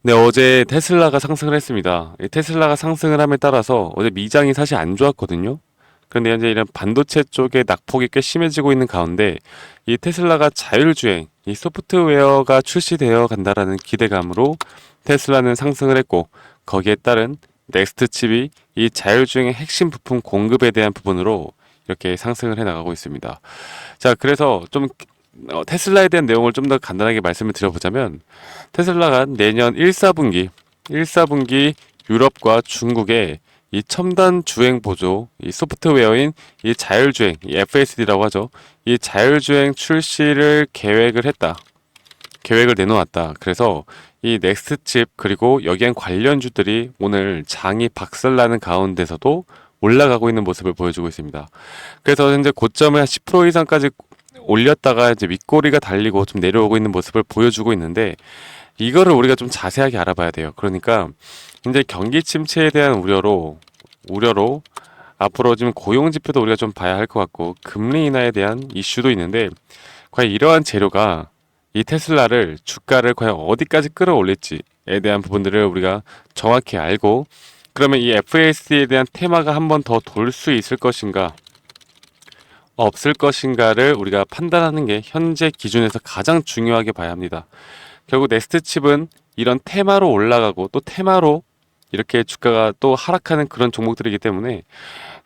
네, 어제 테슬라가 상승을 했습니다. 이 테슬라가 상승을 함에 따라서 어제 미장이 사실 안 좋았거든요. 그런데 현재 이런 반도체 쪽에 낙폭이 꽤 심해지고 있는 가운데 이 테슬라가 자율주행, 이 소프트웨어가 출시되어 간다라는 기대감으로 테슬라는 상승을 했고 거기에 따른 넥스트 칩이 이 자율주행의 핵심 부품 공급에 대한 부분으로 이렇게 상승을 해 나가고 있습니다. 자, 그래서 좀 테슬라에 대한 내용을 좀 더 간단하게 말씀을 드려보자면 테슬라가 내년 1사분기 유럽과 중국에 이 첨단 주행 보조, 이 소프트웨어인 이 자율주행, 이 FSD라고 하죠. 이 자율주행 출시를 계획을 내놓았다. 그래서 이 넥스트 칩 그리고 여기엔 관련주들이 오늘 장이 박살나는 가운데서도 올라가고 있는 모습을 보여주고 있습니다. 그래서 현재 고점을 한 10% 이상까지 올렸다가 이제 윗꼬리가 달리고 좀 내려오고 있는 모습을 보여주고 있는데 이거를 우리가 좀 자세하게 알아봐야 돼요. 그러니까 이제 경기 침체에 대한 우려로 앞으로 지금 고용 지표도 우리가 좀 봐야 할 것 같고 금리 인하에 대한 이슈도 있는데 과연 이러한 재료가 이 테슬라를 주가를 과연 어디까지 끌어올릴지에 대한 부분들을 우리가 정확히 알고 그러면 이 FAS에 대한 테마가 한번 더 돌 수 있을 것인가 없을 것인가를 우리가 판단하는 게 현재 기준에서 가장 중요하게 봐야 합니다. 결국 넥스트 칩은 이런 테마로 올라가고 또 테마로 이렇게 주가가 또 하락하는 그런 종목들이기 때문에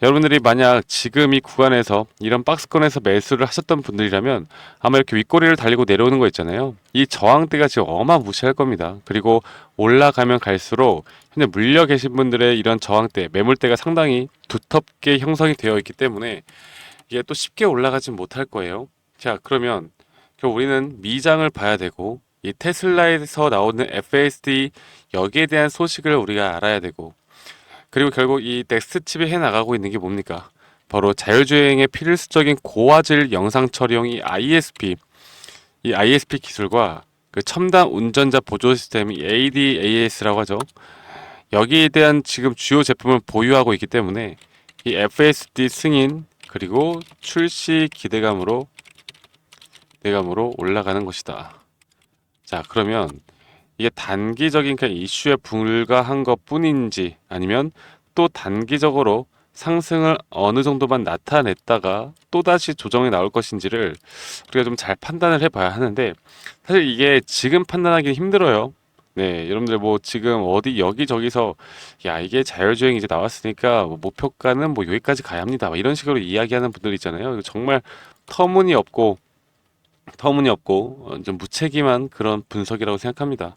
여러분들이 만약 지금 이 구간에서 이런 박스권에서 매수를 하셨던 분들이라면 아마 이렇게 윗꼬리를 달리고 내려오는 거 있잖아요. 이 저항대가 지금 어마무시할 겁니다. 그리고 올라가면 갈수록 현재 물려 계신 분들의 이런 저항대, 매물대가 상당히 두텁게 형성이 되어 있기 때문에 이게 또 쉽게 올라가진 못할 거예요. 자, 그러면 결국 우리는 미장을 봐야 되고 이 테슬라에서 나오는 FSD 여기에 대한 소식을 우리가 알아야 되고 그리고 결국 이 넥스트 칩이 해 나가고 있는 게 뭡니까? 바로 자율주행의 필수적인 고화질 영상 처리용 이 ISP 기술과 그 첨단 운전자 보조 시스템 이 ADAS라고 하죠. 여기에 대한 지금 주요 제품을 보유하고 있기 때문에 이 FSD 승인 그리고 출시 기대감으로 올라가는 것이다. 자, 그러면 이게 단기적인 그냥 이슈에 불과한 것 뿐인지 아니면 또 단기적으로 상승을 어느 정도만 나타냈다가 또다시 조정이 나올 것인지를 우리가 좀 잘 판단을 해봐야 하는데 사실 이게 지금 판단하기 힘들어요. 네, 여러분들 뭐 지금 어디 여기저기서 야 이게 자율주행 이제 나왔으니까 뭐 목표가는 뭐 여기까지 가야 합니다. 막 이런 식으로 이야기하는 분들 있잖아요. 이거 정말 터무니없고 좀 무책임한 그런 분석이라고 생각합니다.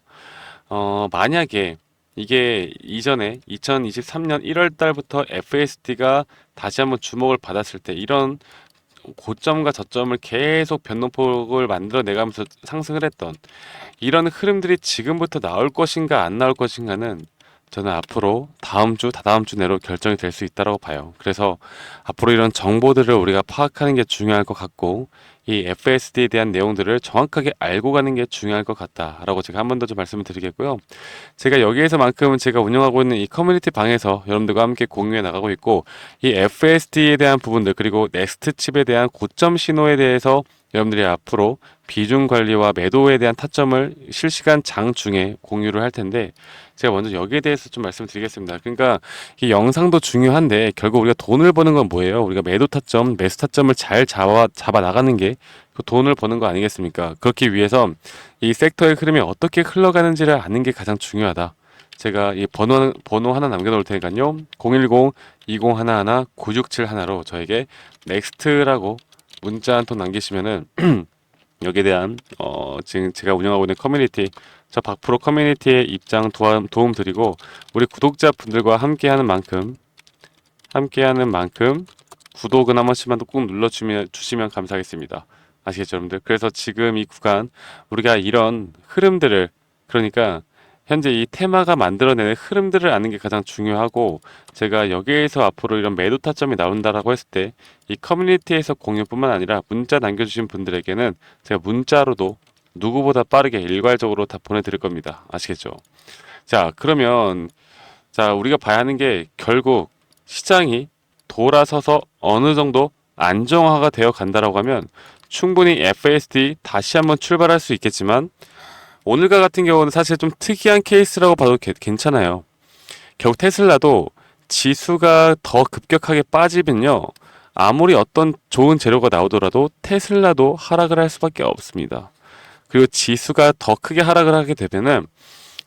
만약에 이게 이전에 2023년 1월 달부터 FSD가 다시 한번 주목을 받았을 때 이런 고점과 저점을 계속 변동폭을 만들어내가면서 상승을 했던 이런 흐름들이 지금부터 나올 것인가 안 나올 것인가는 저는 앞으로 다음 주, 다다음 주 내로 결정이 될 수 있다고 봐요. 그래서 앞으로 이런 정보들을 우리가 파악하는 게 중요할 것 같고 이 FSD에 대한 내용들을 정확하게 알고 가는 게 중요할 것 같다라고 제가 한 번 더 좀 말씀을 드리겠고요. 제가 여기에서만큼은 제가 운영하고 있는 이 커뮤니티 방에서 여러분들과 함께 공유해 나가고 있고 이 FSD에 대한 부분들 그리고 넥스트 칩에 대한 고점 신호에 대해서 여러분들이 앞으로 비중 관리와 매도에 대한 타점을 실시간 장 중에 공유를 할 텐데 제가 먼저 여기에 대해서 좀 말씀드리겠습니다. 그러니까 이 영상도 중요한데 결국 우리가 돈을 버는 건 뭐예요? 우리가 매도 타점, 매수 타점을 잘 잡아 나가는 게 그 돈을 버는 거 아니겠습니까? 그렇기 위해서 이 섹터의 흐름이 어떻게 흘러가는지를 아는 게 가장 중요하다. 제가 이 번호 하나 남겨놓을 테니까요. 010-2011-9671로 저에게 넥스트라고 문자 한 통 남기시면은 여기에 대한 지금 제가 운영하고 있는 커뮤니티 저 박프로 커뮤니티의 입장 도움 드리고 우리 구독자분들과 함께하는 만큼 구독은 한 번씩만 꼭 주시면 감사하겠습니다. 아시겠죠, 여러분들? 그래서 지금 이 구간 우리가 이런 흐름들을 그러니까 현재 이 테마가 만들어내는 흐름들을 아는 게 가장 중요하고 제가 여기에서 앞으로 이런 매도 타점이 나온다라고 했을 때 이 커뮤니티에서 공유뿐만 아니라 문자 남겨주신 분들에게는 제가 문자로도 누구보다 빠르게 일괄적으로 다 보내드릴 겁니다. 아시겠죠? 자, 그러면 자 우리가 봐야 하는 게 결국 시장이 돌아서서 어느 정도 안정화가 되어 간다라고 하면 충분히 FSD 다시 한번 출발할 수 있겠지만 오늘과 같은 경우는 사실 좀 특이한 케이스라고 봐도 괜찮아요. 결국 테슬라도 지수가 더 급격하게 빠지면요. 아무리 어떤 좋은 재료가 나오더라도 테슬라도 하락을 할 수밖에 없습니다. 그리고 지수가 더 크게 하락을 하게 되면은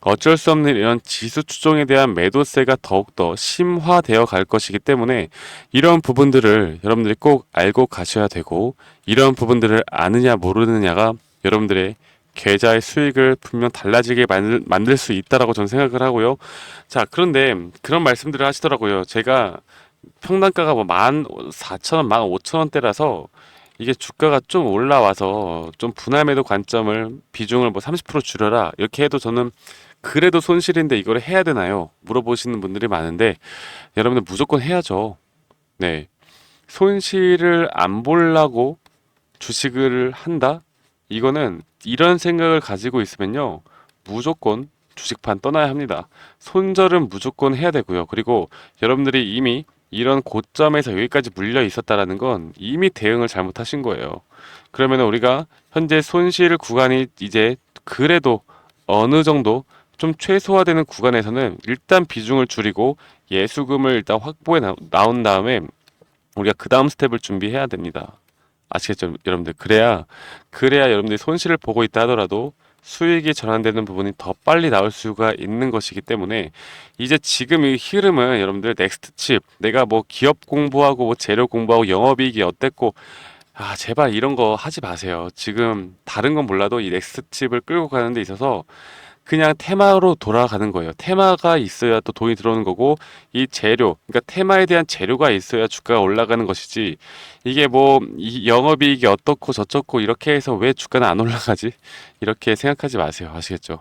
어쩔 수 없는 이런 지수 추종에 대한 매도세가 더욱더 심화되어 갈 것이기 때문에 이런 부분들을 여러분들이 꼭 알고 가셔야 되고, 이런 부분들을 아느냐 모르느냐가 여러분들의 계좌의 수익을 분명 달라지게 만들 수 있다라고 저는 생각을 하고요. 자, 그런데 그런 말씀들을 하시더라고요. 제가 평단가가 뭐 14,000원, 15,000원대라서 이게 주가가 좀 올라와서 좀 분할 매도 관점을 비중을 뭐 30% 줄여라 이렇게 해도 저는 그래도 손실인데 이걸 해야 되나요? 물어보시는 분들이 많은데 여러분들 무조건 해야죠. 네. 손실을 안 보려고 주식을 한다? 이거는 이런 생각을 가지고 있으면요. 무조건 주식판 떠나야 합니다. 손절은 무조건 해야 되고요. 그리고 여러분들이 이미 이런 고점에서 여기까지 물려 있었다라는 건 이미 대응을 잘못하신 거예요. 그러면 우리가 현재 손실 구간이 이제 그래도 어느 정도 좀 최소화되는 구간에서는 일단 비중을 줄이고 예수금을 일단 확보해 나온 다음에 우리가 그 다음 스텝을 준비해야 됩니다. 아시겠죠, 여러분들? 그래야 여러분들이 손실을 보고 있다 하더라도 수익이 전환되는 부분이 더 빨리 나올 수가 있는 것이기 때문에 이제 지금 이 흐름은 여러분들 넥스트 칩, 내가 뭐 기업 공부하고 뭐 재료 공부하고 영업이익이 어땠고, 아, 제발 이런 거 하지 마세요. 지금 다른 건 몰라도 이 넥스트 칩을 끌고 가는 데 있어서 그냥 테마로 돌아가는 거예요. 테마가 있어야 또 돈이 들어오는 거고, 이 재료, 그러니까 테마에 대한 재료가 있어야 주가가 올라가는 것이지, 이게 뭐, 이 영업이익이 어떻고 저쩌고 이렇게 해서 왜 주가는 안 올라가지? 이렇게 생각하지 마세요. 아시겠죠?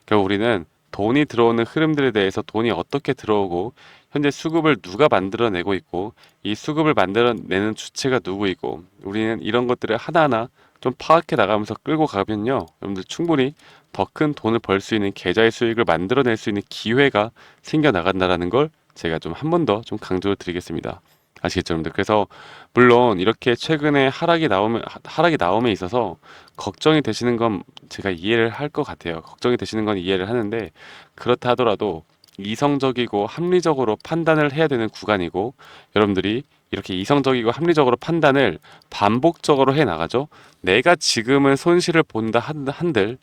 결국 우리는 돈이 들어오는 흐름들에 대해서 돈이 어떻게 들어오고, 현재 수급을 누가 만들어내고 있고, 이 수급을 만들어내는 주체가 누구이고, 우리는 이런 것들을 하나하나 좀 파악해 나가면서 끌고 가면요. 여러분들 충분히 더 큰 돈을 벌 수 있는 계좌의 수익을 만들어낼 수 있는 기회가 생겨 나간다라는 걸 제가 좀 한 번 더 좀 강조를 드리겠습니다. 아시겠죠, 여러분들? 그래서 물론 이렇게 최근에 하락이 나옴에 있어서 걱정이 되시는 건 제가 이해를 할 것 같아요. 걱정이 되시는 건 이해를 하는데, 그렇다 하더라도 이성적이고 합리적으로 판단을 해야 되는 구간이고, 여러분들이 이렇게 이성적이고 합리적으로 판단을 반복적으로 해 나가죠. 내가 지금은 손실을 본다 한들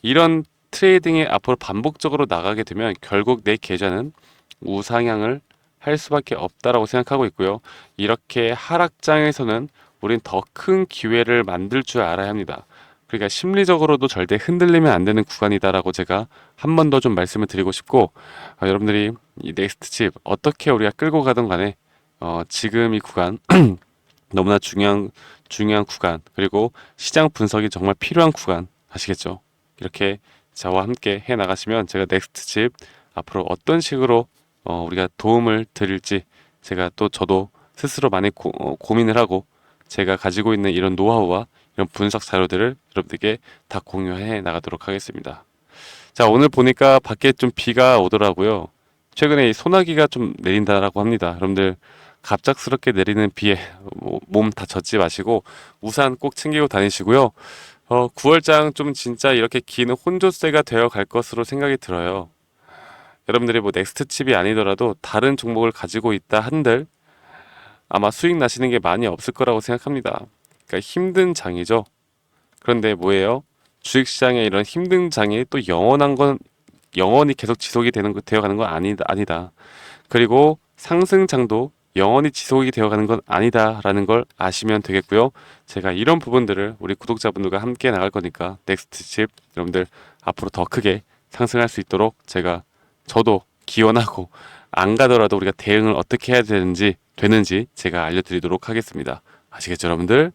이런 트레이딩에 앞으로 반복적으로 나가게 되면 결국 내 계좌는 우상향을 할 수밖에 없다라고 생각하고 있고요. 이렇게 하락장에서는 우린 더 큰 기회를 만들 줄 알아야 합니다. 그러니까 심리적으로도 절대 흔들리면 안 되는 구간이다라고 제가 한 번 더 좀 말씀을 드리고 싶고, 여러분들이 이 넥스트 칩 어떻게 우리가 끌고 가든 간에 지금 이 구간 너무나 중요한 구간, 그리고 시장 분석이 정말 필요한 구간, 아시겠죠? 이렇게 저와 함께 해 나가시면 제가 넥스트 칩 앞으로 어떤 식으로 우리가 도움을 드릴지, 제가 또 저도 스스로 많이 고민을 하고 제가 가지고 있는 이런 노하우와 이런 분석 자료들을 여러분들께 다 공유해 나가도록 하겠습니다. 자, 오늘 보니까 밖에 좀 비가 오더라고요. 최근에 이 소나기가 좀 내린다라고 합니다. 여러분들 갑작스럽게 내리는 비에 몸 다 젖지 마시고 우산 꼭 챙기고 다니시고요. 9월장 좀 진짜 이렇게 긴 혼조세가 되어 갈 것으로 생각이 들어요. 여러분들이 뭐 넥스트 칩이 아니더라도 다른 종목을 가지고 있다 한들 아마 수익 나시는 게 많이 없을 거라고 생각합니다. 그러니까 힘든 장이죠. 그런데 뭐예요? 주식시장에 이런 힘든 장이 또 영원히 계속 지속이 되어 가는 건 아니다. 그리고 상승장도 영원히 지속이 되어가는 건 아니다라는 걸 아시면 되겠고요. 제가 이런 부분들을 우리 구독자분들과 함께 나갈 거니까 넥스트 칩 여러분들 앞으로 더 크게 상승할 수 있도록 저도 기원하고, 안 가더라도 우리가 대응을 어떻게 해야 되는지 제가 알려드리도록 하겠습니다. 아시겠죠, 여러분들?